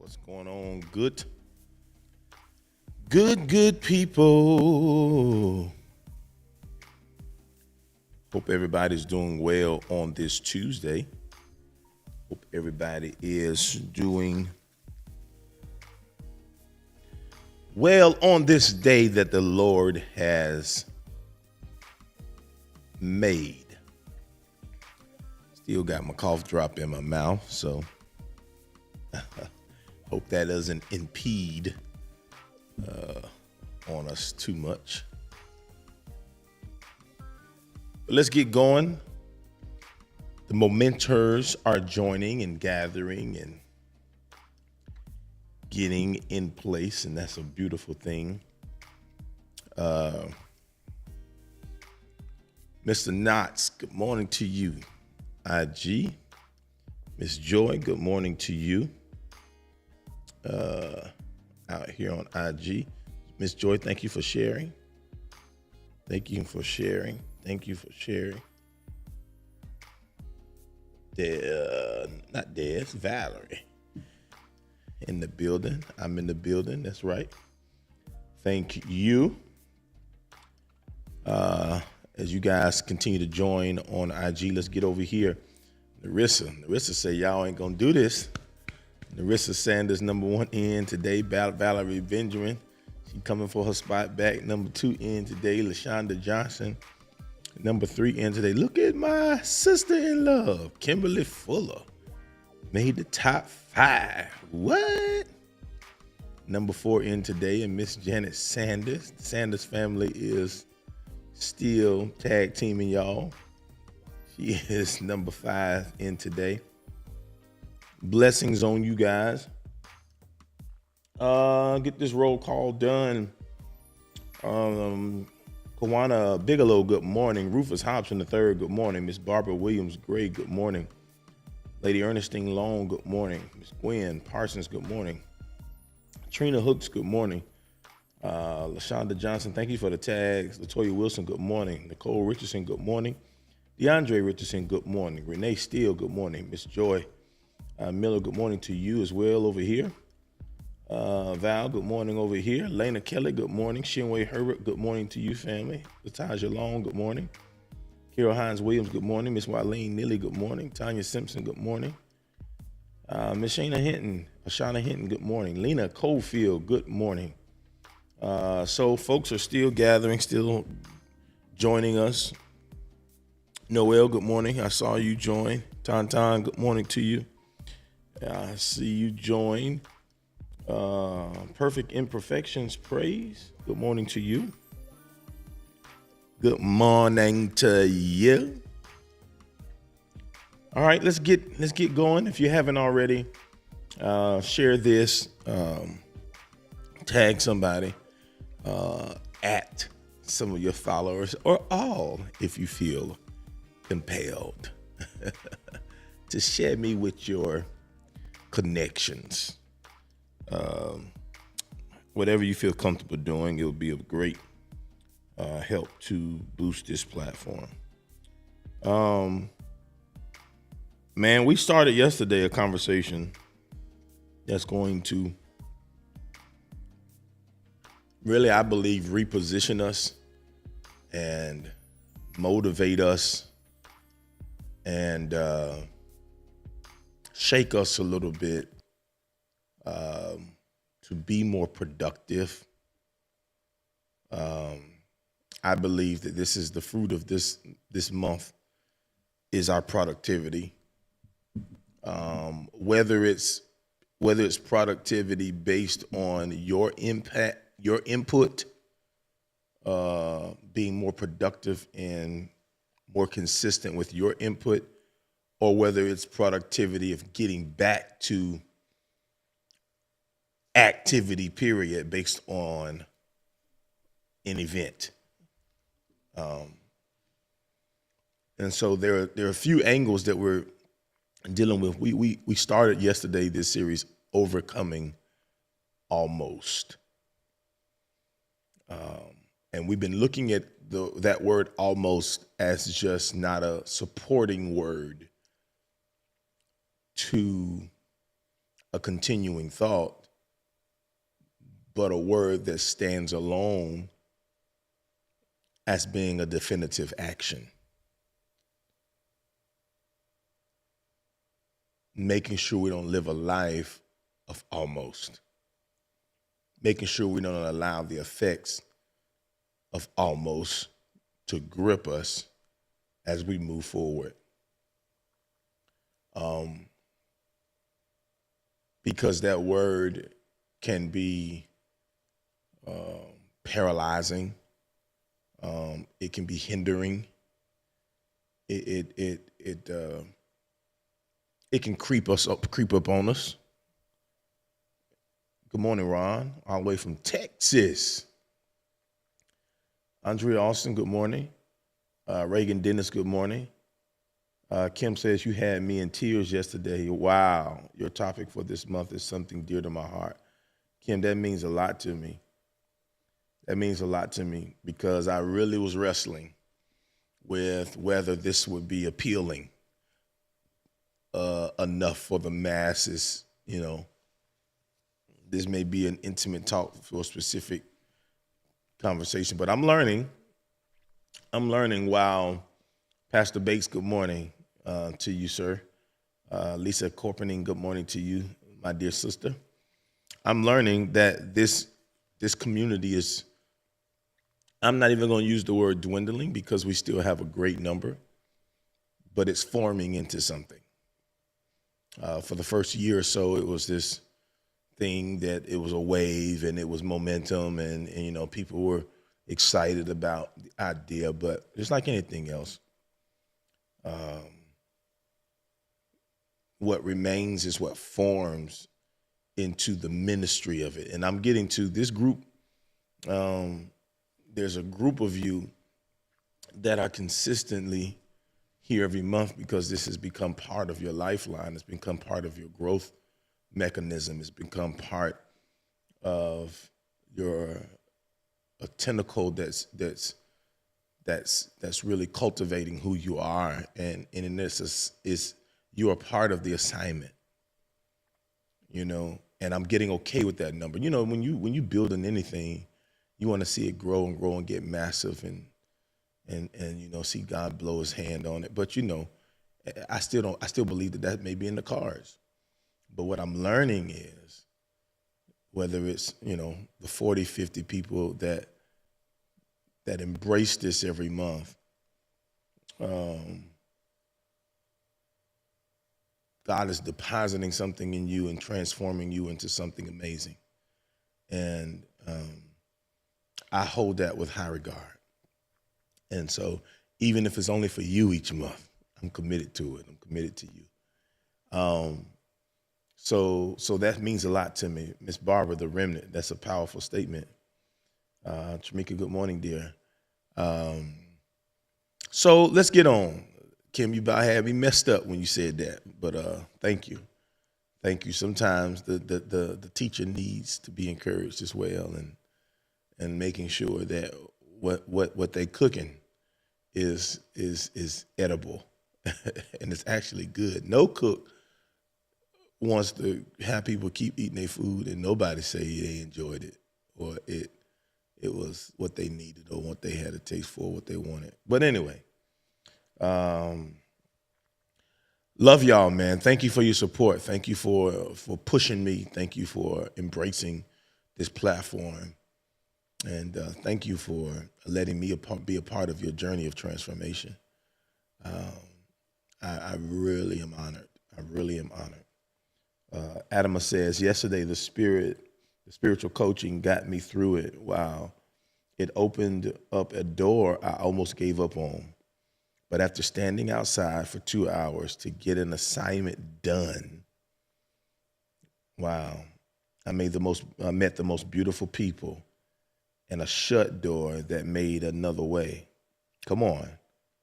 What's going on? Good people. Hope everybody's doing well on this Tuesday. Hope everybody is doing well on this day that the Lord has made. Still got my cough drop in my mouth, so hope that doesn't impede on us too much. But let's get going. The momenters are joining and gathering and getting in place, and that's a beautiful thing. Mr. Knotts, good morning to you. IG, Miss Joy, good morning to you. Out here on IG. Miss Joy, thank you for sharing. Thank you for sharing. Thank you for sharing. Not Des, Valerie. In the building. I'm in the building. That's right. Thank you. As you guys continue to join on IG, let's get over here. Narissa say y'all ain't gonna do this. Narissa Sanders, number 1 in today. Valerie Benjamin, she coming for her spot back. Number 2 in today. LaShonda Johnson, number 3 in today. Look at my sister-in-law, Kimberly Fuller, made the top 5. What? Number 4 in today, and Miss Janet Sanders. The Sanders family is still tag teaming y'all. She is number 5 in today. Blessings on you guys. Get this roll call done. Kawana Bigelow, good morning. Rufus Hobson III, good morning. Miss Barbara Williams Gray, good morning. Lady Ernestine Long, good morning. Miss Gwen Parsons, good morning. Trina Hooks, good morning. LaShonda Johnson, thank you for the tags. Latoya Wilson, good morning. Nicole Richardson, good morning. DeAndre Richardson, good morning. Renee Steele, good morning. Miss Joy Miller, good morning to you as well over here. Val, good morning over here. Lena Kelly, good morning. Shinway Herbert, good morning to you, family. Latasha Long, good morning. Carol Hines Williams, good morning. Miss Wileen Nilly, good morning. Tanya Simpson, good morning. Miss Ashana Hinton, good morning. Lena Cofield, good morning. So folks are still gathering, still joining us. Noel, good morning. I saw you join. Tantan, good morning to you. I see you join. Perfect Imperfections Praise, good morning to you. Good morning to you. All right, let's get going. If you haven't already, share this, tag somebody, at some of your followers, or all if you feel compelled to share me with your connections. Whatever you feel comfortable doing, it will be of great help to boost this platform. Man, we started yesterday a conversation that's going to really, I believe, reposition us and motivate us and shake us a little bit to be more productive. I believe that this is the fruit of this month is our productivity. Whether it's productivity based on your impact, your input, being more productive and more consistent with your input, or whether it's productivity of getting back to activity period based on an event. And so there are a few angles that we're dealing with. We started yesterday this series, Overcoming Almost. And we've been looking at that word almost as just not a supporting word to a continuing thought, but a word that stands alone as being a definitive action. Making sure we don't live a life of almost. Making sure we don't allow the effects of almost to grip us as we move forward. Because that word can be paralyzing. It can be hindering. It can creep up on us. Good morning, Ron, all the way from Texas. Andrea Austin, good morning. Reagan Dennis, good morning. Kim says, you had me in tears yesterday. Wow, your topic for this month is something dear to my heart. Kim, that means a lot to me. That means a lot to me because I really was wrestling with whether this would be appealing enough for the masses. You know, this may be an intimate talk for a specific conversation, but I'm learning. Wow. Pastor Bates, good morning to you, sir. Lisa Corpening, good morning to you, my dear sister. I'm learning that this community is, I'm not even going to use the word dwindling because we still have a great number, but it's forming into something. For the first year or so, it was this thing that it was a wave and it was momentum and you know, people were excited about the idea, but just like anything else, what remains is what forms into the ministry of it. And I'm getting to this group. There's a group of you that are consistently here every month because this has become part of your lifeline. It's become part of your growth mechanism. It's become part of your a tentacle that's really cultivating who you are, and in this is you are part of the assignment, you know. And I'm getting okay with that number. You know, when you build in anything, you want to see it grow and get massive and you know, see God blow his hand on it. But you know, I still believe that may be in the cards. But what I'm learning is whether it's, you know, the 40, 50 people that embrace this every month, God is depositing something in you and transforming you into something amazing. And I hold that with high regard. And so even if it's only for you each month, I'm committed to it. I'm committed to you. So that means a lot to me. Miss Barbara, the remnant, that's a powerful statement. Tramika, good morning, dear. So let's get on. Kim, you about had me messed up when you said that, but thank you. Thank you. Sometimes the teacher needs to be encouraged as well, and making sure that what they cooking is edible and it's actually good. No cook wants to have people keep eating their food and nobody say they enjoyed it or it was what they needed or what they had a taste for, what they wanted. But anyway, love y'all, man. Thank you for your support. Thank you for pushing me. Thank you for embracing this platform. And thank you for letting me be a part of your journey of transformation. I really am honored. I really am honored. Adama says, yesterday the spiritual coaching got me through it. Wow. It opened up a door I almost gave up on. But after standing outside for 2 hours to get an assignment done, wow, I met the most beautiful people and a shut door that made another way. Come on.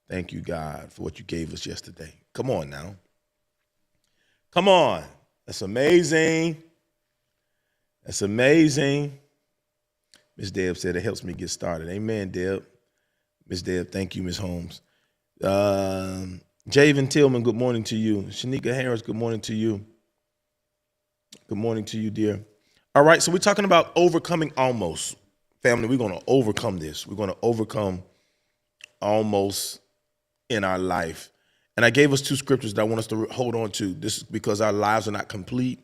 Thank you, God, for what you gave us yesterday. Come on now. Come on. That's amazing. That's amazing. Miss Deb said it helps me get started. Amen, Deb. Miss Deb, thank you, Miss Holmes. Javen Tillman, good morning to you. Shanika Harris, good morning to you. Good morning to you, dear. All right, so we're talking about overcoming almost. Family, we're going to overcome this. We're going to overcome almost in our life. And I gave us two scriptures that I want us to hold on to. This is because our lives are not complete.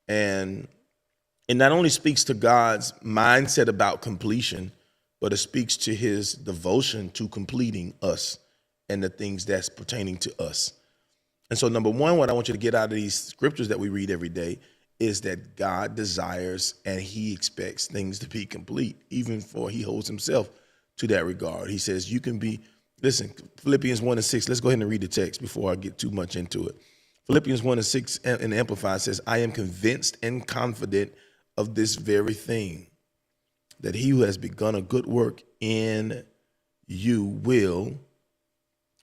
And it not only speaks to God's mindset about completion, but it speaks to his devotion to completing us and the things that's pertaining to us. And so, number one, what I want you to get out of these scriptures that we read every day is that God desires and he expects things to be complete, even for he holds himself to that regard. He says you can be, listen, Philippians 1:6, let's go ahead and read the text before I get too much into it. Philippians 1:6 in the Amplified says, I am convinced and confident of this very thing, that he who has begun a good work in you will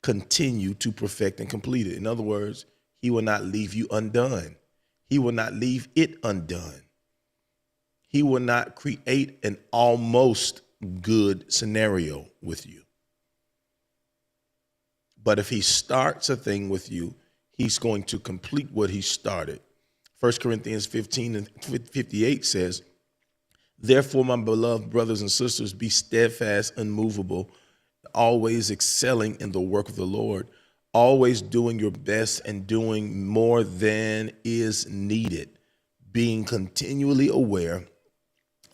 continue to perfect and complete it. In other words, he will not leave you undone. He will not leave it undone. He will not create an almost good scenario with you. But if he starts a thing with you, he's going to complete what he started. 1 Corinthians 15:58 says, therefore, my beloved brothers and sisters, be steadfast, unmovable, always excelling in the work of the Lord, always doing your best and doing more than is needed, being continually aware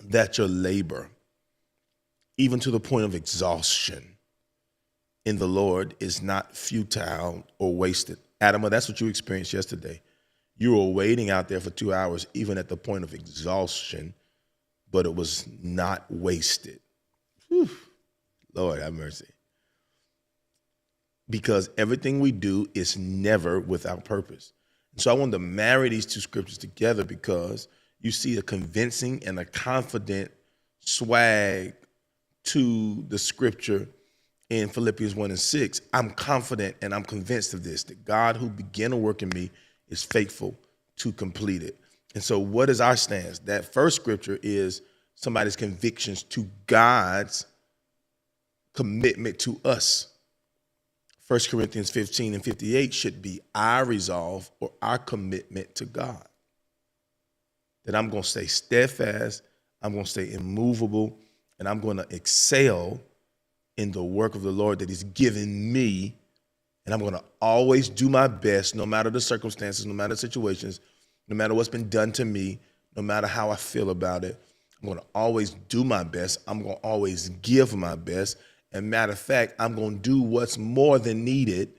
that your labor, even to the point of exhaustion in the Lord, is not futile or wasted. Adama, that's what you experienced yesterday. You were waiting out there for 2 hours, even at the point of exhaustion, but it was not wasted. Whew. Lord have mercy. Because everything we do is never without purpose. And so I wanted to marry these two scriptures together because you see a convincing and a confident swag to the scripture in Philippians 1:6. I'm confident and I'm convinced of this, that God who began a work in me is faithful to complete it. And so what is our stance? That first scripture is somebody's convictions to God's commitment to us. 1 Corinthians 15:58 should be our resolve or our commitment to God. That I'm going to stay steadfast, I'm going to stay immovable, and I'm going to excel in the work of the Lord that he's given me. And I'm going to always do my best, no matter the circumstances, no matter the situations, no matter what's been done to me, no matter how I feel about it. I'm going to always do my best. I'm going to always give my best. And matter of fact, I'm going to do what's more than needed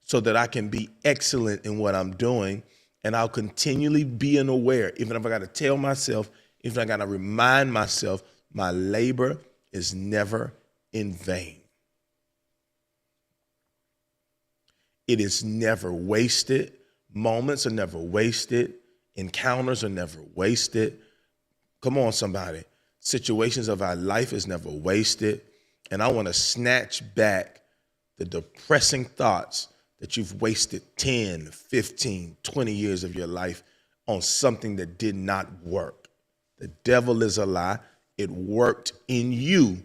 so that I can be excellent in what I'm doing. And I'll continually be aware, even if I got to tell myself, even if I got to remind myself, my labor is never in vain. It is never wasted. Moments are never wasted. Encounters are never wasted. Come on, somebody. Situations of our life is never wasted. And I want to snatch back the depressing thoughts that you've wasted 10, 15, 20 years of your life on something that did not work. The devil is a lie. It worked in you,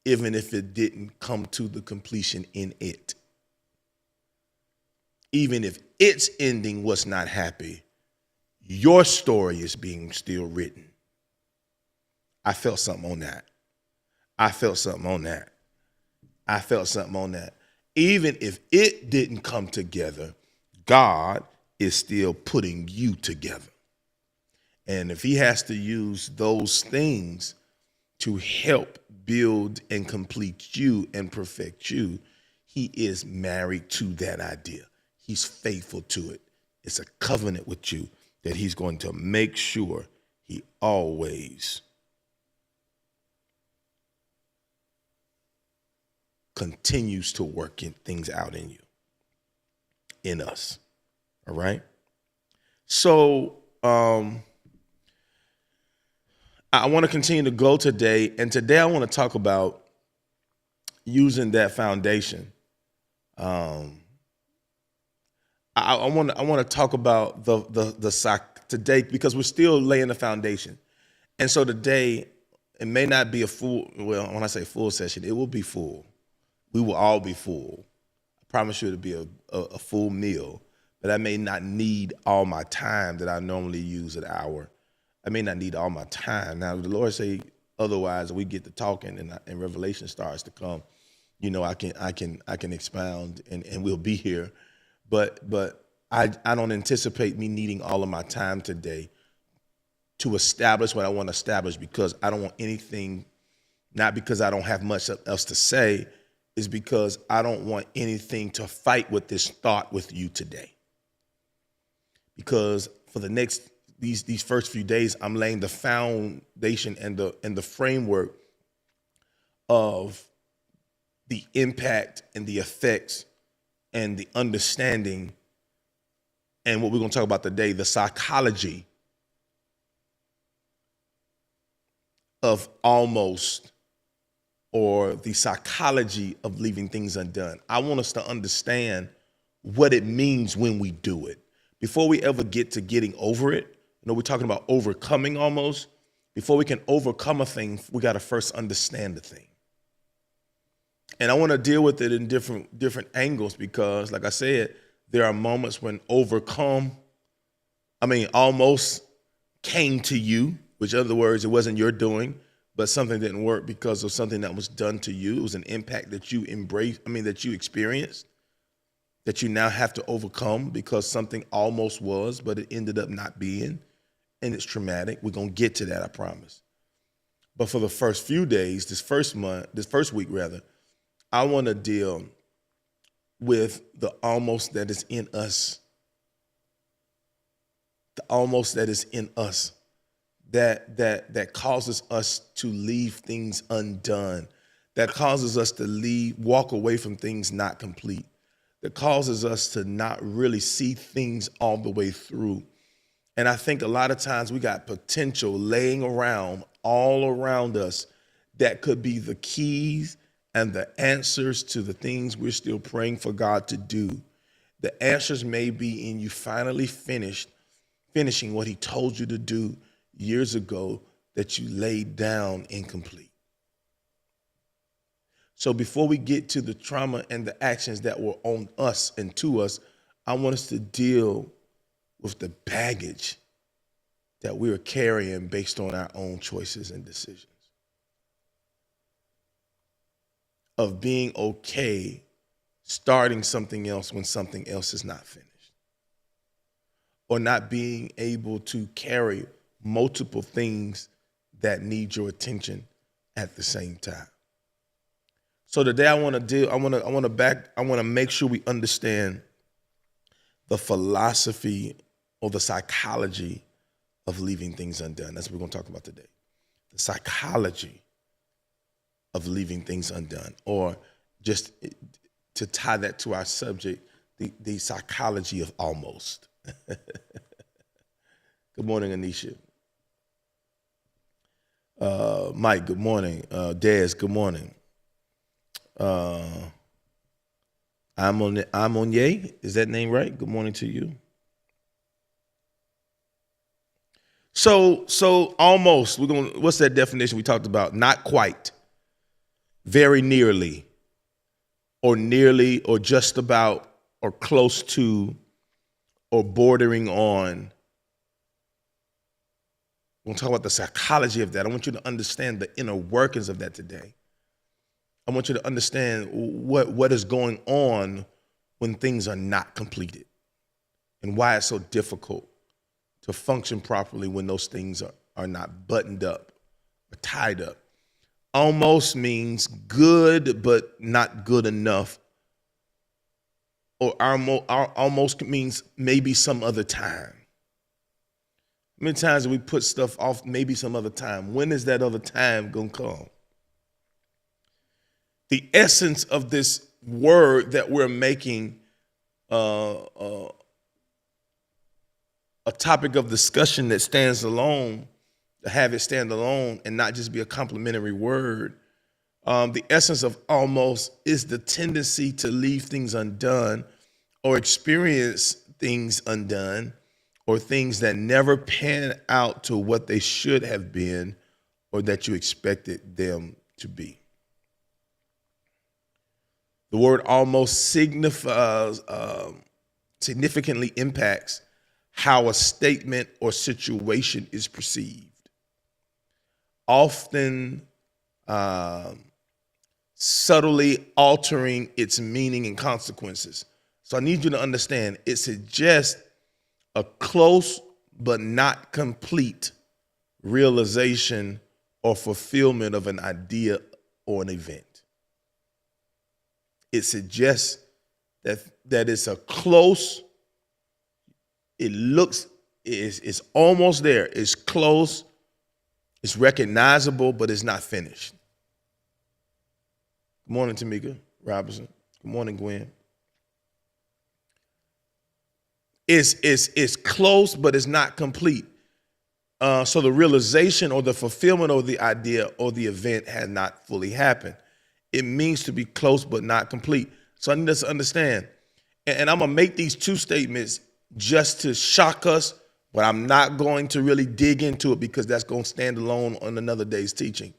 even if it didn't come to the completion in it. Even if its ending was not happy, your story is being still written. I felt something on that. I felt something on that. I felt something on that. Even if it didn't come together, God is still putting you together. And if he has to use those things to help build and complete you and perfect you, he is married to that idea. He's faithful to it. It's a covenant with you that he's going to make sure he always continues to work things out in you, in us. All right. So I want to continue to go today. And today I want to talk about using that foundation. I want to talk about the today, because we're still laying the foundation. And so today, it may not be a full, well, when I say full session, it will be full. We will all be full. I promise you it'll be a full meal. but I may not need all my time that I normally use an hour. I may not need all my time. Now, the Lord say otherwise, we get to talking and revelation starts to come. You know, I can expound and we'll be here, but I don't anticipate me needing all of my time today to establish what I want to establish, because I don't want anything, not because I don't have much else to say, is because I don't want anything to fight with this thought with you today. Because for the next these first few days, I'm laying the foundation and the framework of the impact and the effects and the understanding, and what we're going to talk about today, the psychology of almost, or the psychology of leaving things undone. I want us to understand what it means when we do it. Before we ever get to getting over it, you know, we're talking about overcoming almost. Before we can overcome a thing, we got to first understand the thing. And I want to deal with it in different angles, because, like I said, there are moments when almost came to you, which in other words, it wasn't your doing, but something didn't work because of something that was done to you. It was an impact that you that you experienced, that you now have to overcome because something almost was, but it ended up not being, and it's traumatic. We're going to get to that, I promise. But for the first few days, this first week rather, I want to deal with the almost that is in us. The almost that is in us. That causes us to leave things undone, that causes us to walk away from things not complete, that causes us to not really see things all the way through. And I think a lot of times we got potential laying around all around us that could be the keys and the answers to the things we're still praying for God to do. The answers may be in you finally finishing what he told you to do years ago that you laid down incomplete. So before we get to the trauma and the actions that were on us and to us, I want us to deal with the baggage that we are carrying based on our own choices and decisions. Of being okay starting something else when something else is not finished. Or not being able to carry multiple things that need your attention at the same time. So today I want to make sure we understand the philosophy or the psychology of leaving things undone. That's what we're going to talk about today. The psychology of leaving things undone, or just to tie that to our subject, the psychology of almost. Good morning, Anisha. Mike, good morning. Dez, good morning. Amonye, is that name right? Good morning to you. So almost, what's that definition we talked about? Not quite, very nearly, or just about, or close to, or bordering on. We're going to talk about the psychology of that. I want you to understand the inner workings of that today. I want you to understand what is going on when things are not completed, and why it's so difficult to function properly when those things are not buttoned up or tied up. Almost means good, but not good enough. Or almost means maybe some other time. Many times we put stuff off, maybe some other time. When is that other time going to come? The essence of this word that we're making a topic of discussion that stands alone, to have it stand alone and not just be a complimentary word. The essence of almost is the tendency to leave things undone, or experience things undone, or things that never pan out to what they should have been or that you expected them to be. The word almost signifies significantly impacts how a statement or situation is perceived, often subtly altering its meaning and consequences. So I need you to understand it suggests a close but not complete realization or fulfillment of an idea or an event. It suggests that it's a close, it looks, it's almost there, it's close, it's recognizable, but it's not finished. Good morning, Tamika Robinson. Good morning, Gwen. It's close, but it's not complete. So the realization or the fulfillment of the idea or the event had not fully happened. It means to be close, but not complete. So I need us to understand. And I'm going to make these two statements just to shock us, but I'm not going to really dig into it because that's going to stand alone on another day's teaching.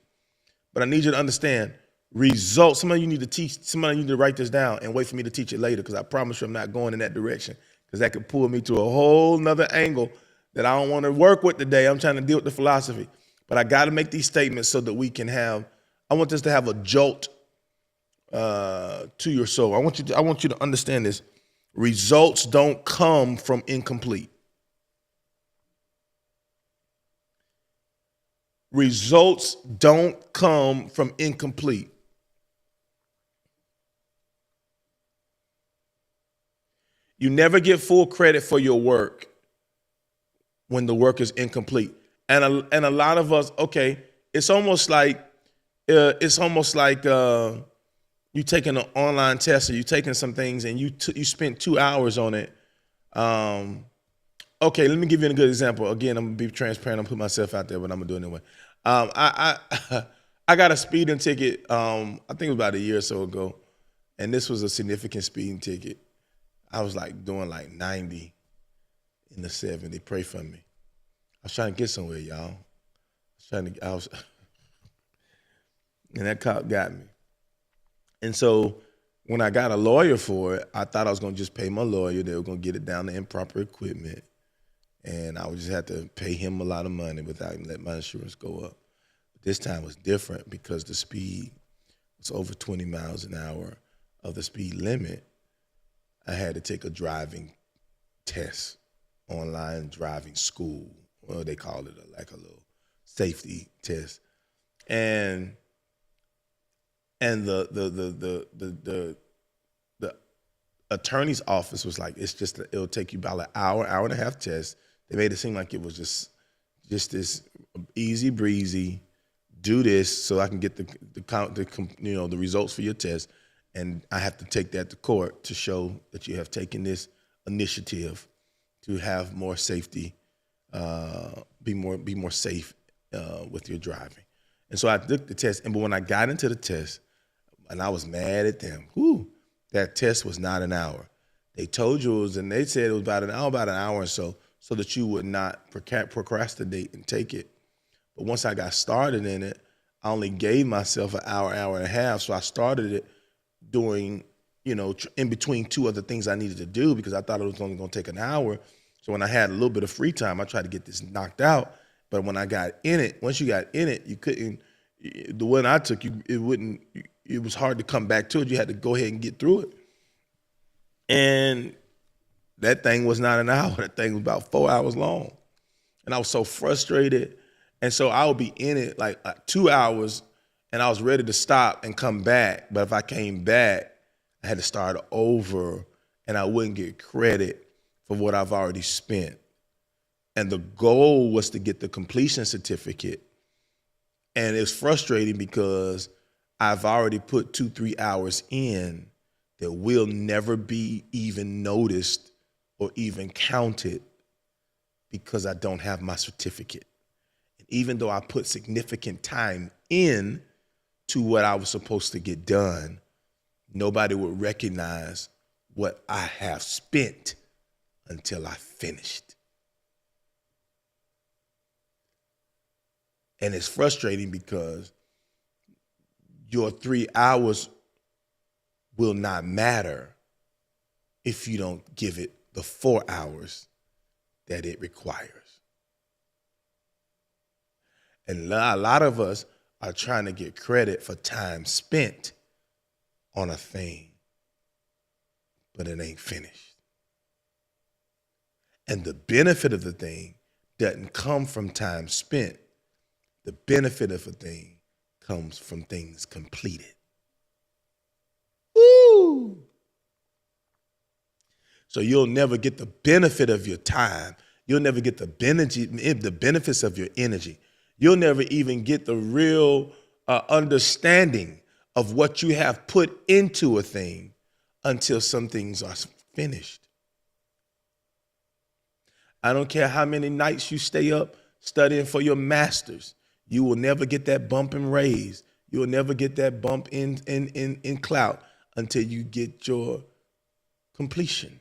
But I need you to understand results. Some of you need to teach, some of you need to write this down and wait for me to teach it later, because I promise you I'm not going in that direction, because that could pull me to a whole nother angle that I don't want to work with today. I'm trying to deal with the philosophy. But I got to make these statements so that we can have, I want this to have a jolt to your soul. I want you to understand this. Results don't come from incomplete. Results don't come from incomplete. You never get full credit for your work when the work is incomplete. And a lot of us, okay, it's almost like you taking an online test, or you taking some things and you spent 2 hours on it. Okay, let me give you a good example. Again, I'm gonna be transparent. I'm put myself out there, but I'm gonna do it anyway. I got a speeding ticket. I think it was about a year or so ago, and this was a significant speeding ticket. I was like doing like 90 in the 70. Pray for me. I was trying to get somewhere, y'all. And that cop got me. And so when I got a lawyer for it, I thought I was gonna just pay my lawyer. They were gonna get it down to improper equipment, and I would just have to pay him a lot of money without even letting my insurance go up. But this time was different because the speed was over 20 miles an hour of the speed limit. I had to take a driving test, online driving school. Well, they call it like a little safety test, and the attorney's office was like, it'll take you about an hour and a half test. They made it seem like it was just this easy breezy. Do this so I can get the results for your test, and I have to take that to court to show that you have taken this initiative to have more safety, be more safe with your driving. And so I took the test, but when I got into the test, and I was mad at them. That test was not an hour. They told you it was, and they said it was about an hour or so that you would not procrastinate and take it. But once I got started in it, I only gave myself an hour and a half. So I started it doing, in between two other things I needed to do, because I thought it was only going to take an hour. So when I had a little bit of free time, I tried to get this knocked out. But when I got in it, once you got in it, you couldn't. The one I took, it was hard to come back to it. You had to go ahead and get through it. And that thing was not an hour. That thing was about 4 hours long. And I was so frustrated. And so I would be in it like 2 hours, and I was ready to stop and come back. But if I came back, I had to start over, and I wouldn't get credit for what I've already spent. And the goal was to get the completion certificate. And it's frustrating because I've already put 2-3 hours in that will never be even noticed or even counted because I don't have my certificate. And even though I put significant time in to what I was supposed to get done, nobody would recognize what I have spent until I finished. And it's frustrating because your 3 hours will not matter if you don't give it the 4 hours that it requires. And a lot of us are trying to get credit for time spent on a thing, but it ain't finished. And the benefit of the thing doesn't come from time spent. The benefit of a thing comes from things completed. Woo! So you'll never get the benefit of your time. You'll never get the benefits of your energy. You'll never even get the real understanding of what you have put into a thing until some things are finished. I don't care how many nights you stay up studying for your master's. You will never get that bump and raise. You will never get that bump in clout until you get your completion.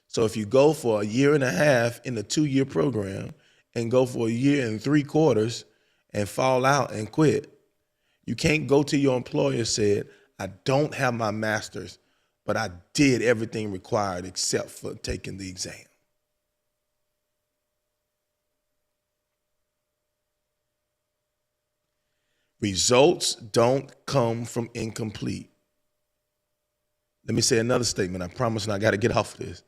So if you go for a year and a half in a 2-year program and go for a year and 3 quarters and fall out and quit, you can't go to your employer and say, I don't have my master's, but I did everything required except for taking the exam. Results don't come from incomplete. Let me say another statement. I promise, and I got to get off of this.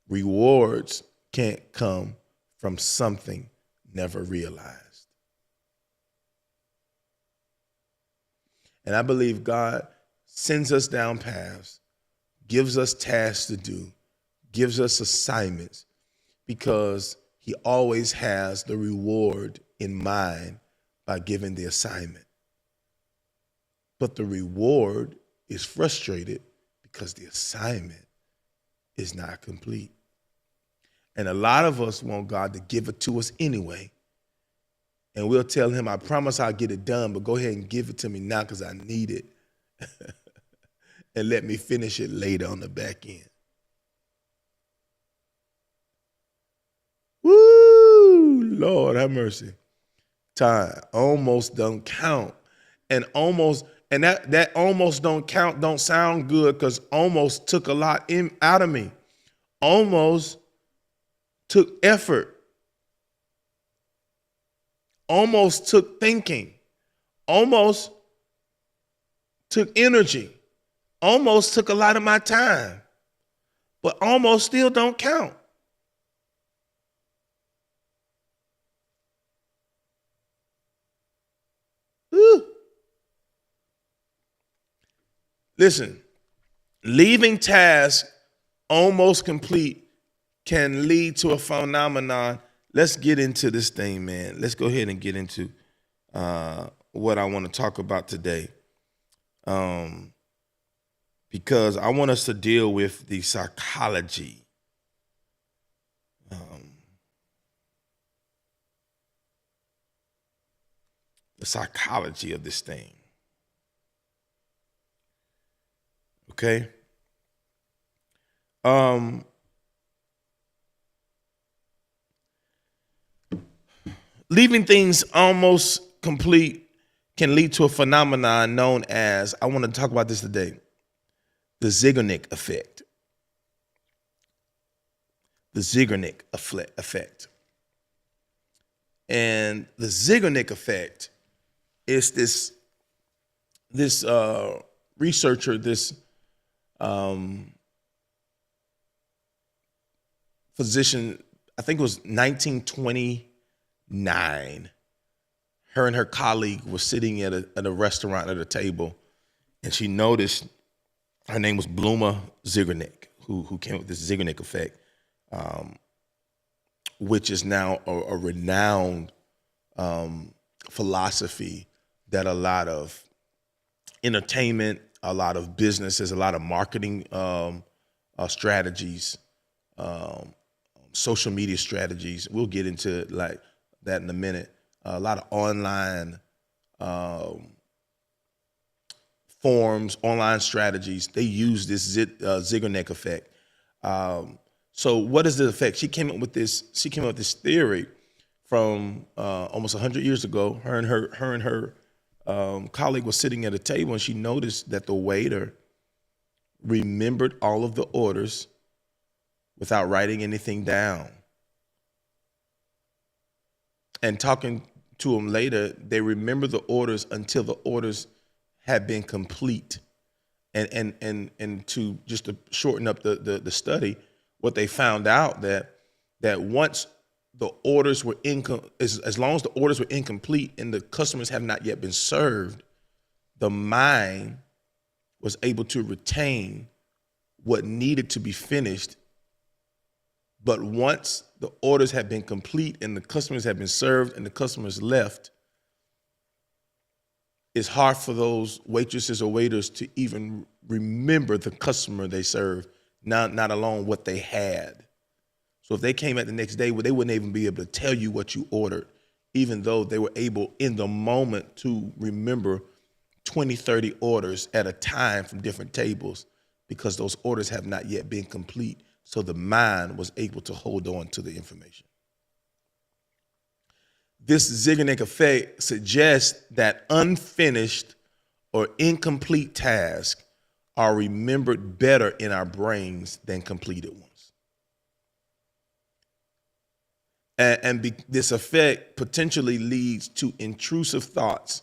Rewards can't come from something never realized. And I believe God sends us down paths, gives us tasks to do, gives us assignments, because he always has the reward in mind by giving the assignment. But the reward is frustrated because the assignment is not complete. And a lot of us want God to give it to us anyway. And we'll tell him, I promise I'll get it done, but go ahead and give it to me now because I need it. And let me finish it later on the back end. Woo! Lord have mercy. Time almost don't count. And that almost don't count, don't sound good, because almost took a lot out of me. Almost took effort. Almost took thinking. Almost took energy. Almost took a lot of my time. But almost still don't count. Woo. Listen, leaving tasks almost complete can lead to a phenomenon. Let's get into this thing, man. Let's go ahead and get into what I want to talk about today. Because I want us to deal with the psychology. The psychology of this thing. Okay? Leaving things almost complete can lead to a phenomenon known as, I want to talk about this today, the Zeigarnik effect. The Zeigarnik effect. And the Zeigarnik effect is this researcher, this physician, I think it was 1929. Her and her colleague were sitting at a restaurant at a table, and she noticed, her name was Bluma Zeigarnik, who came up with this Zeigarnik effect, which is now a renowned philosophy that a lot of entertainment, a lot of businesses, a lot of marketing strategies, social media strategies. We'll get into like that in a minute. A lot of online forms, online strategies. They use this Zeigarnik effect. So what is the effect? She came up with this theory from almost 100 years ago. Her and her colleague was sitting at a table, and she noticed that the waiter remembered all of the orders without writing anything down. And talking to them later, they remember the orders until the orders have been complete. And to just to shorten up the study, what they found out that once the orders were as long as the orders were incomplete and the customers have not yet been served, the mind was able to retain what needed to be finished. But once the orders had been complete and the customers had been served and the customers left, it's hard for those waitresses or waiters to even remember the customer they served, not alone what they had. So if they came at the next day, they wouldn't even be able to tell you what you ordered, even though they were able in the moment to remember 20, 30 orders at a time from different tables, because those orders have not yet been complete. So the mind was able to hold on to the information. This Zeigarnik effect suggests that unfinished or incomplete tasks are remembered better in our brains than completed ones. And this effect potentially leads to intrusive thoughts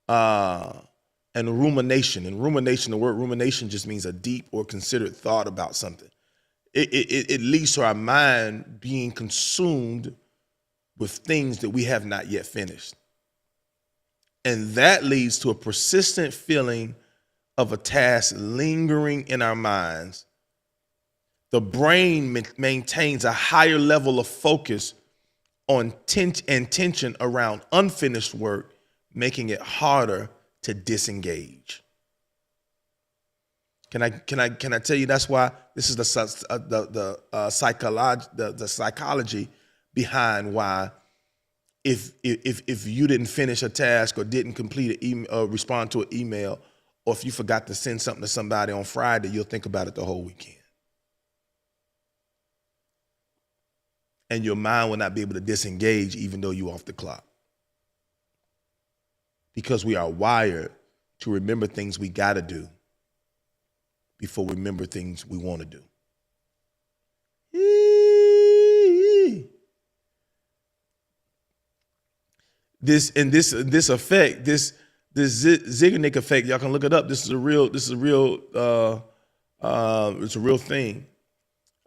and rumination. And rumination, the word rumination just means a deep or considered thought about something. It leads to our mind being consumed with things that we have not yet finished. And that leads to a persistent feeling of a task lingering in our minds. The brain maintains a higher level of focus on tension around unfinished work, making it harder to disengage. Can I tell you that's why this is the psychology behind why if you didn't finish a task or didn't complete an email or respond to an email, or if you forgot to send something to somebody on Friday, you'll think about it the whole weekend. And your mind will not be able to disengage even though you're off the clock. Because we are wired to remember things we got to do before we remember things we want to do. This effect, this Zeigarnik effect, y'all can look it up. It's a real thing.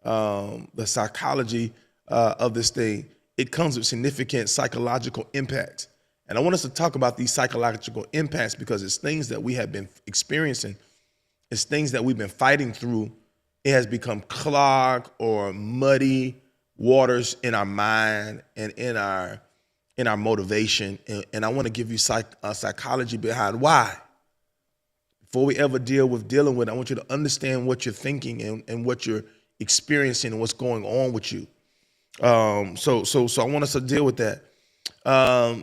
The psychology of this thing, it comes with significant psychological impacts. And I want us to talk about these psychological impacts because it's things that we have been experiencing. It's things that we've been fighting through. It has become clogged or muddy waters in our mind and in our motivation. And I want to give you psychology behind why. Before we ever dealing with it, I want you to understand what you're thinking and what you're experiencing and what's going on with you. So I want us to deal with that.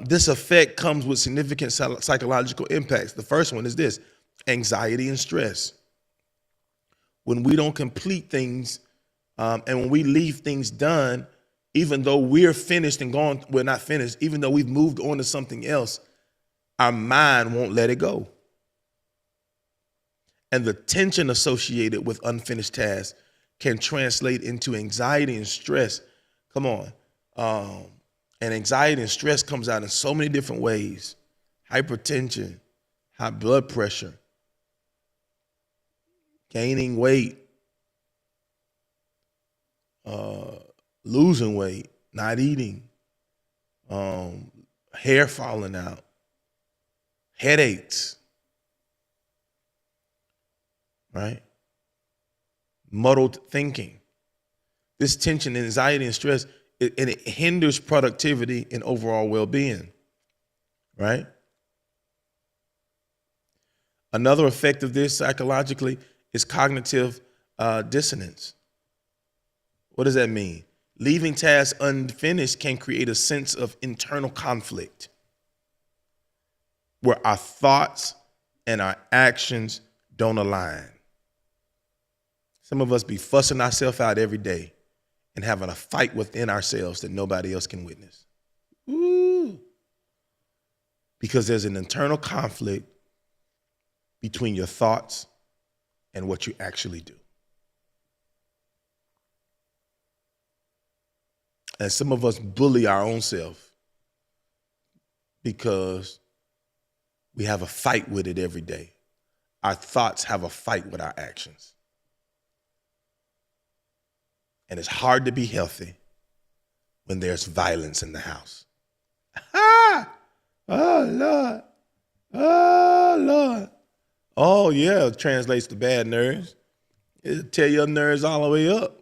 This effect comes with significant psychological impacts. The first one is this: anxiety and stress. When we don't complete things, and when we leave things done, even though we're finished and gone, we're not finished, even though we've moved on to something else, our mind won't let it go. And the tension associated with unfinished tasks can translate into anxiety and stress. Come on. And anxiety and stress comes out in so many different ways. Hypertension, high blood pressure, gaining weight, losing weight, not eating, hair falling out, headaches, right? Muddled thinking. This tension, anxiety, and stress, it hinders productivity and overall well-being, right? Another effect of this psychologically is cognitive dissonance. What does that mean? Leaving tasks unfinished can create a sense of internal conflict where our thoughts and our actions don't align. Some of us be fussing ourselves out every day and having a fight within ourselves that nobody else can witness. Ooh. Because there's an internal conflict between your thoughts and what you actually do. And some of us bully our own self because we have a fight with it every day. Our thoughts have a fight with our actions. And it's hard to be healthy when there's violence in the house. Ah! Oh, Lord. Oh, Lord. Oh, yeah, it translates to bad nerves. It'll tear your nerves all the way up.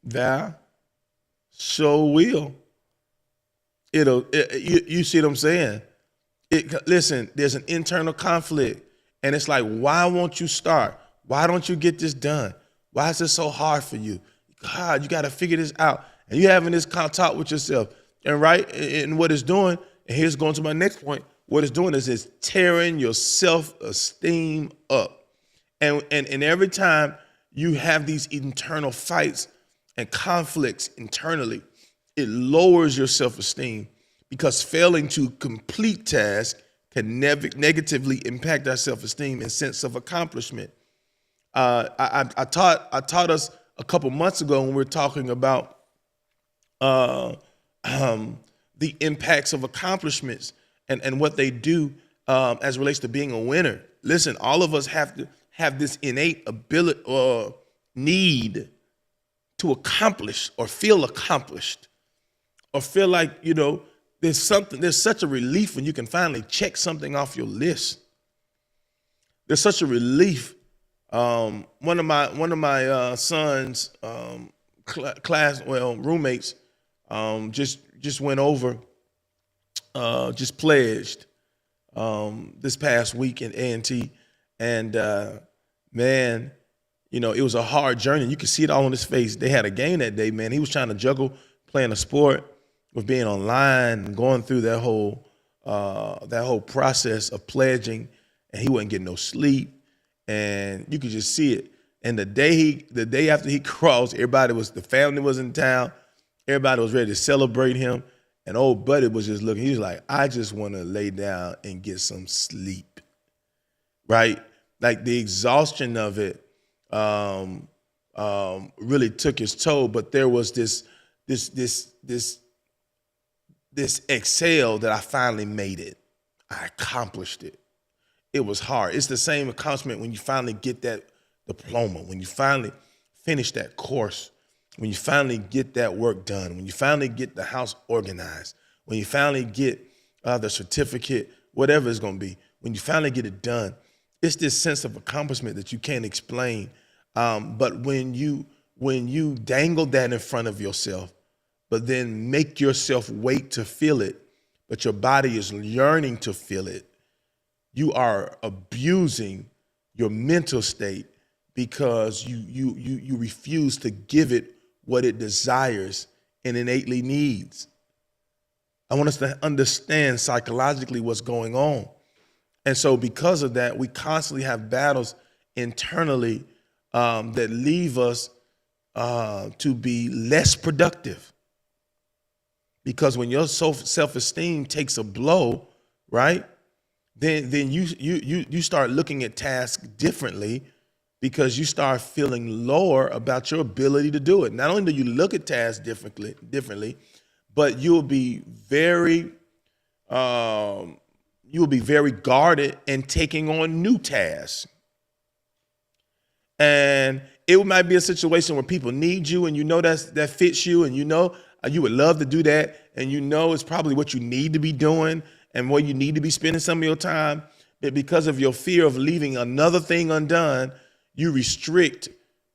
Val. So will. You see what I'm saying? Listen, there's an internal conflict. And it's like, why won't you start? Why don't you get this done? Why is this so hard for you? God, you got to figure this out. And you're having this kind of talk with yourself. And and what it's doing, and here's going to my next point, what it's doing is it's tearing your self-esteem up. And every time you have these internal fights and conflicts internally, it lowers your self-esteem because failing to complete tasks can negatively impact our self-esteem and sense of accomplishment. I taught us a couple months ago when we were talking about the impacts of accomplishments and what they do as it relates to being a winner. Listen, all of us have to have this innate ability or need to accomplish or feel accomplished or feel like, there's such a relief when you can finally check something off your list. There's such a relief. One of my son's roommates just went over, just pledged this past week in A&T, and man, it was a hard journey. You could see it all on his face. They had a game that day, man. He was trying to juggle playing a sport with being online and going through that whole process of pledging, and he wasn't getting no sleep, and you could just see it. And the day after he crossed, the family was in town, everybody was ready to celebrate him, and old buddy was just looking. He was like, I just want to lay down and get some sleep, right? Like the exhaustion of it really took its toll. But there was this exhale that I finally made it. I accomplished it. It was hard. It's the same accomplishment when you finally get that diploma, when you finally finish that course, when you finally get that work done, when you finally get the house organized, when you finally get the certificate, whatever it's going to be, when you finally get it done. It's this sense of accomplishment that you can't explain. But when you dangle that in front of yourself, but then make yourself wait to feel it, but your body is yearning to feel it, you are abusing your mental state because you refuse to give it what it desires and innately needs. I want us to understand psychologically what's going on. And so because of that, we constantly have battles internally that leave us to be less productive. Because when your self-esteem takes a blow, right, then you start looking at tasks differently because you start feeling lower about your ability to do it. Not only do you look at tasks differently, but you'll be very guarded in taking on new tasks. And it might be a situation where people need you and that fits you, and you would love to do that, and it's probably what you need to be doing and where you need to be spending some of your time. But because of your fear of leaving another thing undone, you restrict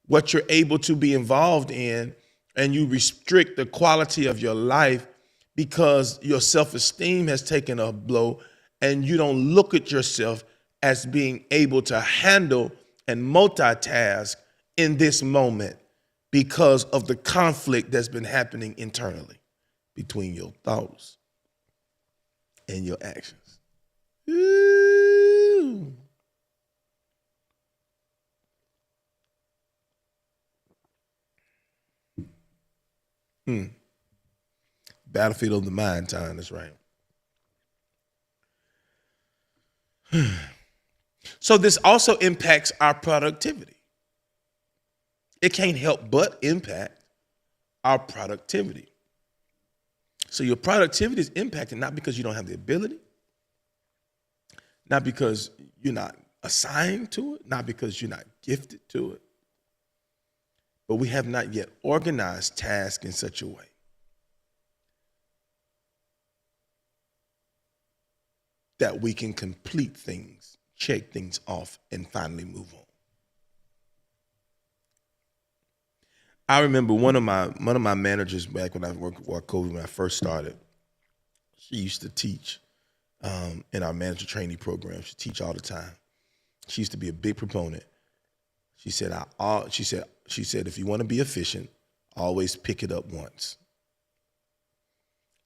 what you're able to be involved in, and you restrict the quality of your life because your self-esteem has taken a blow, and you don't look at yourself as being able to handle and multitask in this moment because of the conflict that's been happening internally between your thoughts and your actions. Ooh. Battlefield of the mind time, that's right. So this also impacts our productivity. It can't help but impact our productivity. So your productivity is impacted not because you don't have the ability, not because you're not assigned to it, not because you're not gifted to it, but we have not yet organized tasks in such a way that we can complete things, check things off, and finally move on. I remember one of my managers back when I worked with COVID when I first started. She used to teach in our manager training program. She teach all the time. She used to be a big proponent. She said, she said, if you want to be efficient, always pick it up once.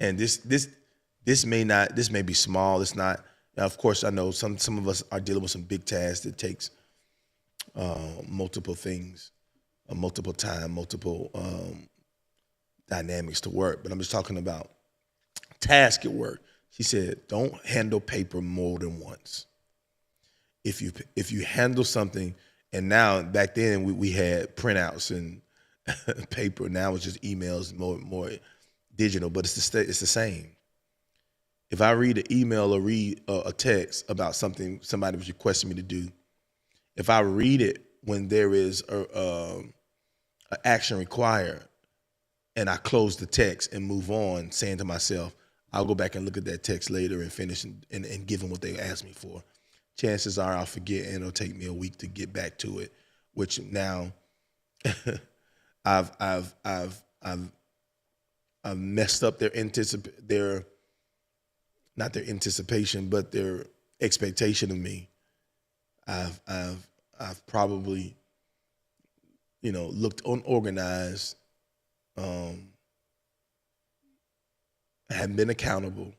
And this may be small. It's not. Now, of course, I know some of us are dealing with some big tasks that takes multiple things, multiple time, multiple dynamics to work. But I'm just talking about task at work. She said, don't handle paper more than once. If you handle something, and now back then we had printouts and paper. Now it's just emails, more digital, but it's the same. If I read an email or read a text about something somebody was requesting me to do, if I read it when there is an action required, and I close the text and move on, saying to myself, I'll go back and look at that text later and finish and give them what they asked me for, chances are I'll forget and it'll take me a week to get back to it, which now I've messed up their not their anticipation, but their expectation of me. I've probably, looked unorganized, haven't been accountable,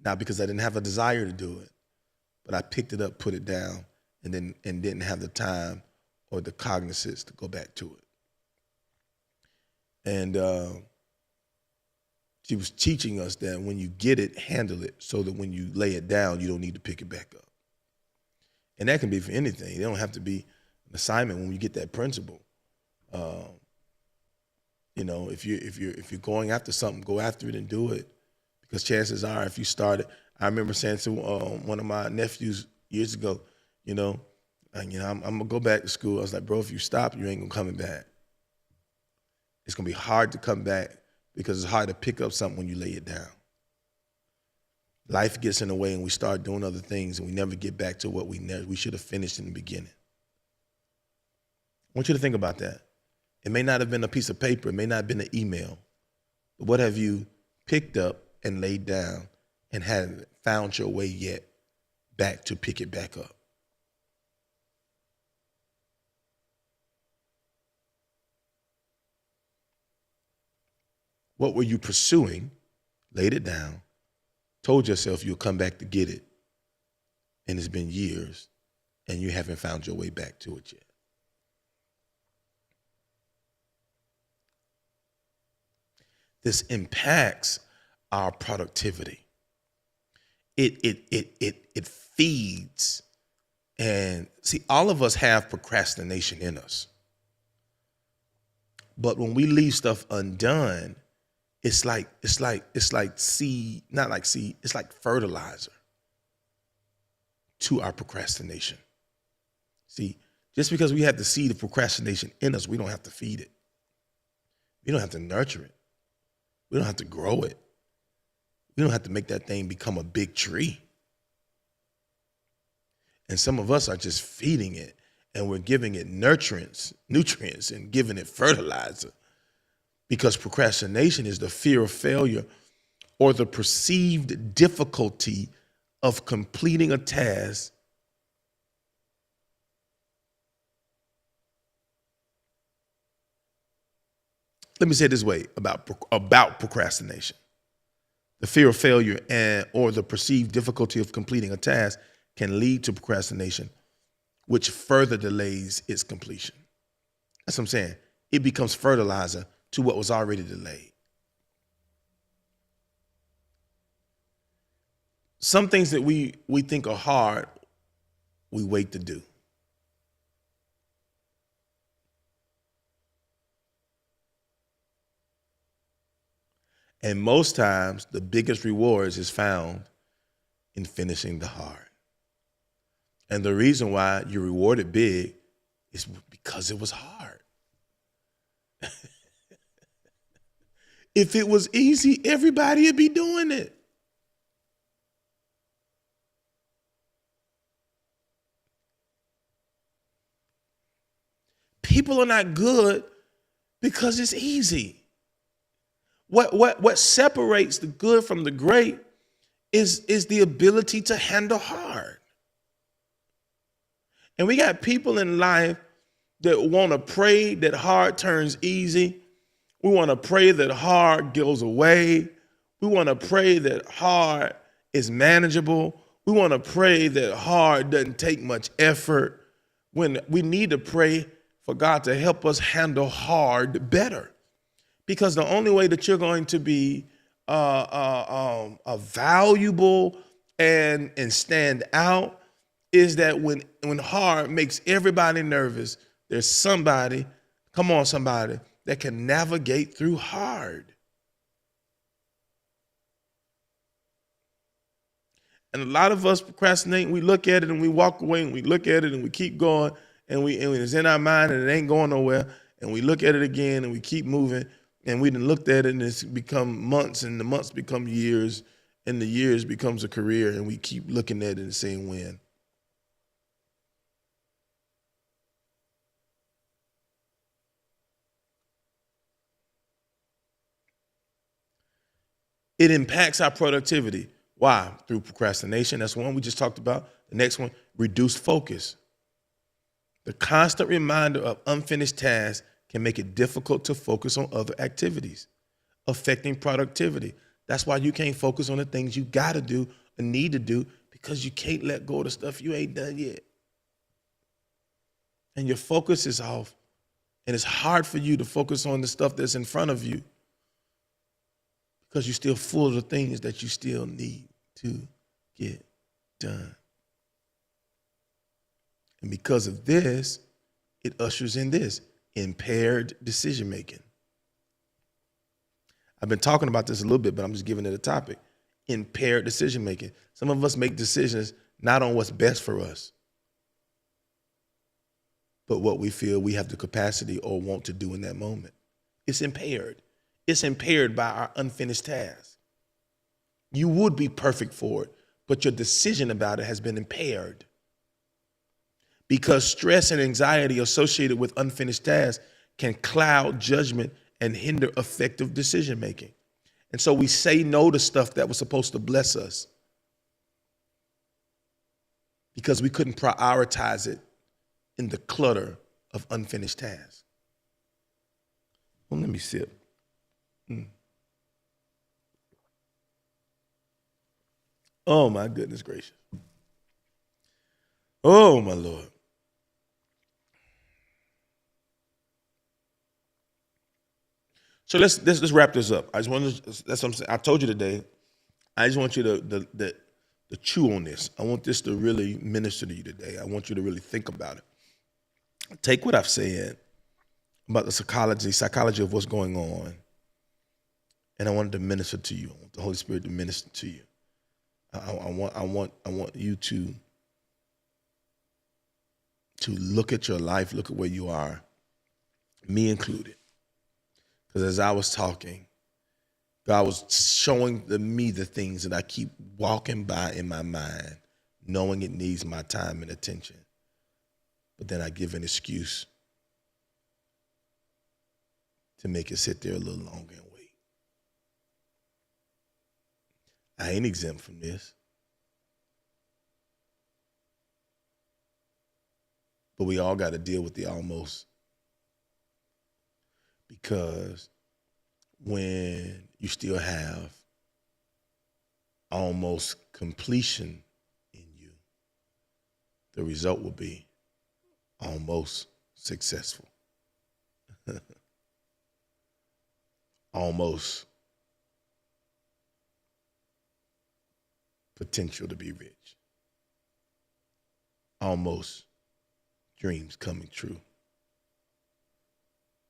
not because I didn't have a desire to do it, but I picked it up, put it down, and didn't have the time or the cognizance to go back to it. And she was teaching us that when you get it, handle it, so that when you lay it down, you don't need to pick it back up. And that can be for anything. It don't have to be an assignment. When you get that principle, if you're going after something, go after it and do it, because chances are, if you start it, I remember saying to one of my nephews years ago, I'm gonna go back to school. I was like, bro, if you stop, you ain't gonna coming back. It's gonna be hard to come back, because it's hard to pick up something when you lay it down. Life gets in the way and we start doing other things and we never get back to what we should have finished in the beginning. I want you to think about that. It may not have been a piece of paper, it may not have been an email, but what have you picked up and laid down and haven't found your way yet back to pick it back up? What were you pursuing, laid it down, told yourself you'll come back to get it, and it's been years, and you haven't found your way back to it yet? This impacts our productivity. It feeds. And see, all of us have procrastination in us. But when we leave stuff undone, it's like seed, not like seed, it's like fertilizer to our procrastination. See, just because we have the seed of procrastination in us, we don't have to feed it. We don't have to nurture it. We don't have to grow it. We don't have to make that thing become a big tree. And some of us are just feeding it, and we're giving it nutrients, and giving it fertilizer. Because procrastination is the fear of failure or the perceived difficulty of completing a task Let me say it this way about procrastination. The fear of failure or the perceived difficulty of completing a task can lead to procrastination, which further delays its completion. That's what I'm saying. It becomes fertilizer to what was already delayed. Some things that we think are hard, we wait to do. And most times, the biggest rewards is found in finishing the hard. And the reason why you're rewarded big is because it was hard. If it was easy, everybody would be doing it. People are not good because it's easy. What separates the good from the great is the ability to handle hard. And we got people in life that want to pray that hard turns easy. We want to pray that hard goes away. We want to pray that hard is manageable. We want to pray that hard doesn't take much effort, when we need to pray for God to help us handle hard better. Because the only way that you're going to be valuable and stand out is that when hard makes everybody nervous, there's somebody, come on somebody, that can navigate through hard. And a lot of us procrastinate, we look at it and we walk away, and we look at it and we keep going, and it's in our mind and it ain't going nowhere, and we look at it again and we keep moving, and we done looked at it and it's become months, and the months become years, and the years becomes a career, and we keep looking at it and saying when. It impacts our productivity. Why? Through procrastination. That's one we just talked about. The next one, reduced focus. The constant reminder of unfinished tasks can make it difficult to focus on other activities, affecting productivity. That's why you can't focus on the things you got to do and need to do, because you can't let go of the stuff you ain't done yet. And your focus is off, and it's hard for you to focus on the stuff that's in front of you, because you're still full of the things that you still need to get done. And because of this, it ushers in this, impaired decision-making. I've been talking about this a little bit, but I'm just giving it a topic. Impaired decision-making. Some of us make decisions not on what's best for us, but what we feel we have the capacity or want to do in that moment. It's impaired. It's impaired by our unfinished task. You would be perfect for it, but your decision about it has been impaired. Because stress and anxiety associated with unfinished tasks can cloud judgment and hinder effective decision making. And so we say no to stuff that was supposed to bless us because we couldn't prioritize it in the clutter of unfinished tasks. Well, let me sip. Oh, my goodness gracious. Oh, my Lord. So let's wrap this up. I just want to, that's what I'm saying. I told you today, I just want you to chew on this. I want this to really minister to you today. I want you to really think about it. Take what I've said about the psychology of what's going on, and I wanted to minister to you. I want the Holy Spirit to minister to you. I want you to look at your life, look at where you are, me included. Because as I was talking, God was showing me the things that I keep walking by in my mind, knowing it needs my time and attention. But then I give an excuse to make it sit there a little longer and wait. I ain't exempt from this. But we all got to deal with the almost. Because when you still have almost completion in you, the result will be almost successful. Almost potential to be rich. Almost dreams coming true.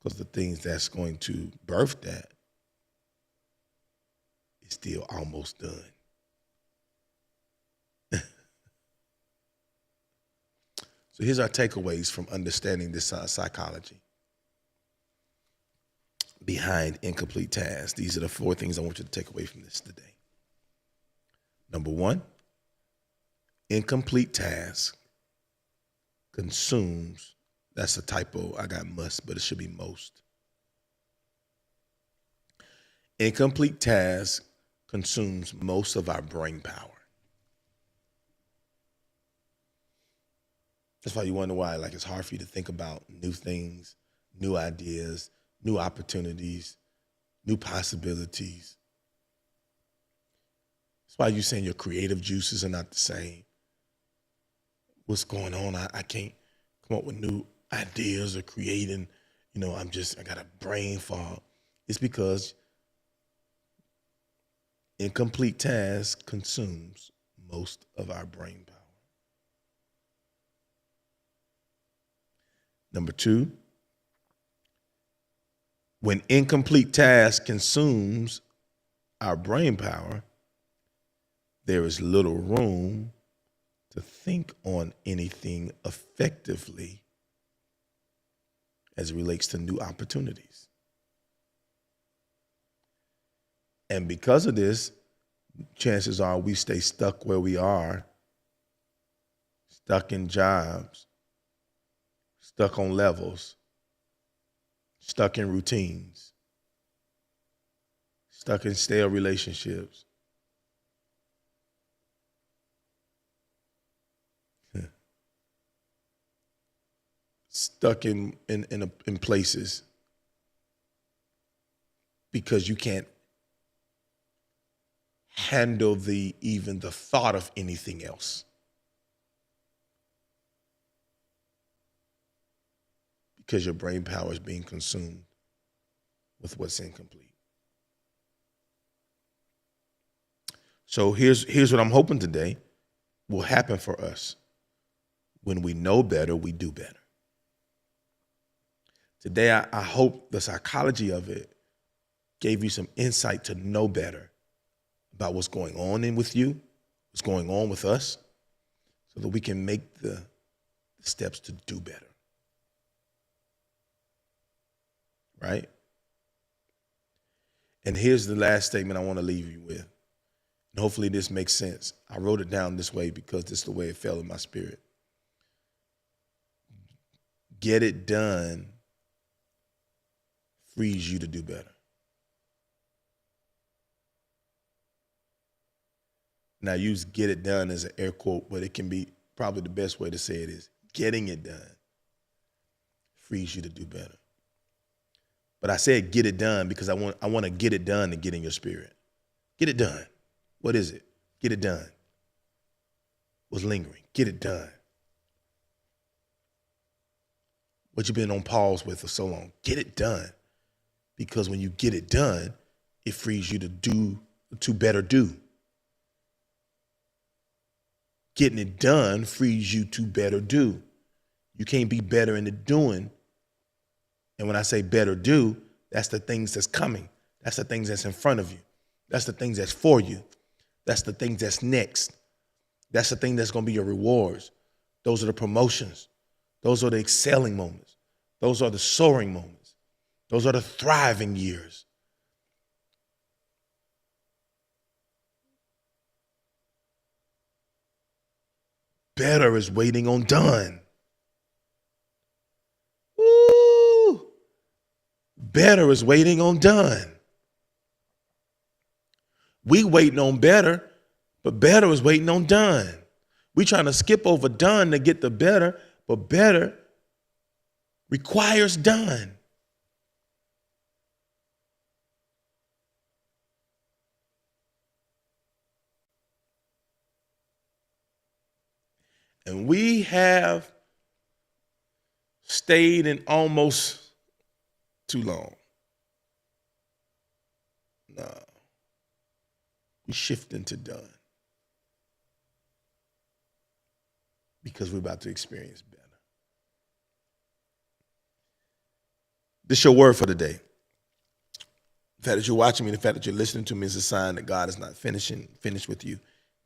Because the things that's going to birth that it's still almost done. So here's our takeaways from understanding this psychology behind incomplete tasks. These are the 4 things I want you to take away from this today. Number 1, incomplete task consumes, that's a typo, I got must, but it should be most. Incomplete task consumes most of our brain power. That's why you wonder why it's hard for you to think about new things, new ideas, new opportunities, new possibilities. That's why you're saying your creative juices are not the same. What's going on? I can't come up with new ideas or creating, I got a brain fog. It's because incomplete task consumes most of our brain power. Number 2, when incomplete task consumes our brain power, there is little room to think on anything effectively as it relates to new opportunities. And because of this, chances are we stay stuck where we are, stuck in jobs, stuck on levels, stuck in routines, stuck in stale relationships. Stuck in places because you can't handle even the thought of anything else. Because your brain power is being consumed with what's incomplete. So here's what I'm hoping today will happen for us. When we know better, we do better. Today, I hope the psychology of it gave you some insight to know better about what's going on with you, what's going on with us, so that we can make the steps to do better. Right? And here's the last statement I want to leave you with. And hopefully this makes sense. I wrote it down this way because this is the way it fell in my spirit. Get it done frees you to do better. Now, I use get it done as an air quote, but it can be probably the best way to say it is getting it done frees you to do better. But I said get it done because I want to get it done and get in your spirit. Get it done. What is it? Get it done. What's lingering? Get it done. What you've been on pause with for so long? Get it done. Because when you get it done, it frees you to better do. Getting it done frees you to better do. You can't be better in the doing. And when I say better do, that's the things that's coming. That's the things that's in front of you. That's the things that's for you. That's the things that's next. That's the thing that's going to be your rewards. Those are the promotions. Those are the excelling moments. Those are the soaring moments. Those are the thriving years. Better is waiting on done. Woo! Better is waiting on done. We waiting on better, but better is waiting on done. We trying to skip over done to get the better, but better requires done. And we have stayed in almost too long. No. We shifting to done. Because we're about to experience better. This is your word for the day. fact that you're watching me, the fact that you're listening to me is a sign that God is not finished with you.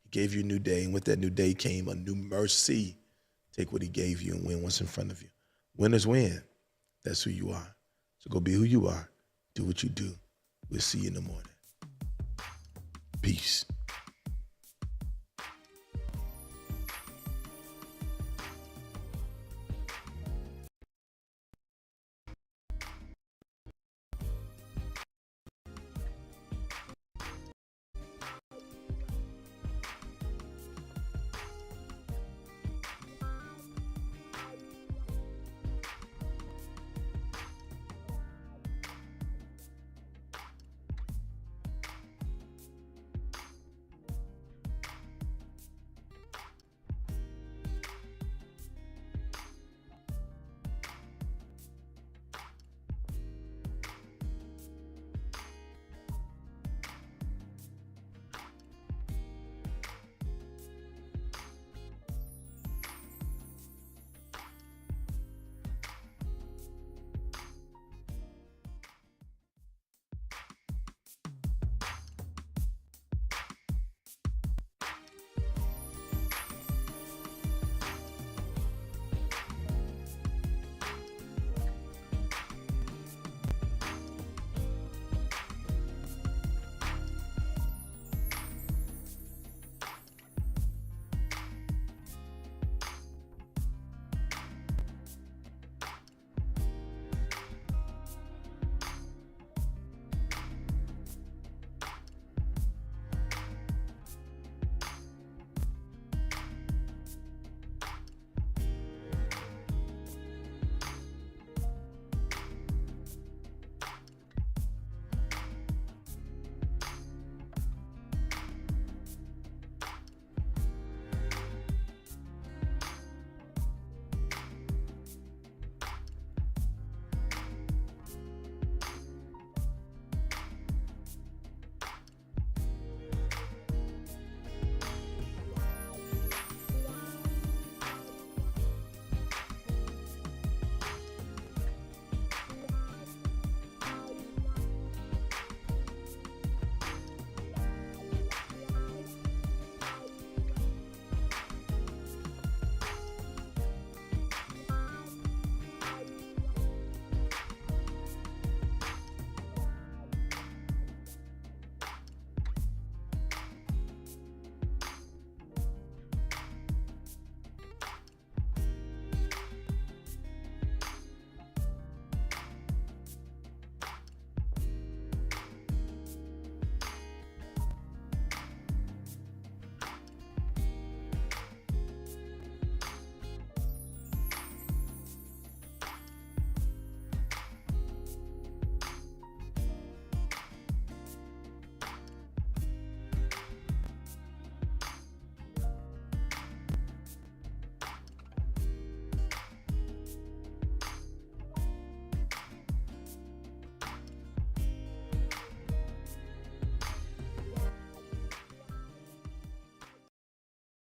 He gave you a new day, and with that new day came a new mercy. Take what he gave you and win what's in front of you. Winners win. That's who you are. So go be who you are. Do what you do. We'll see you in the morning. Peace.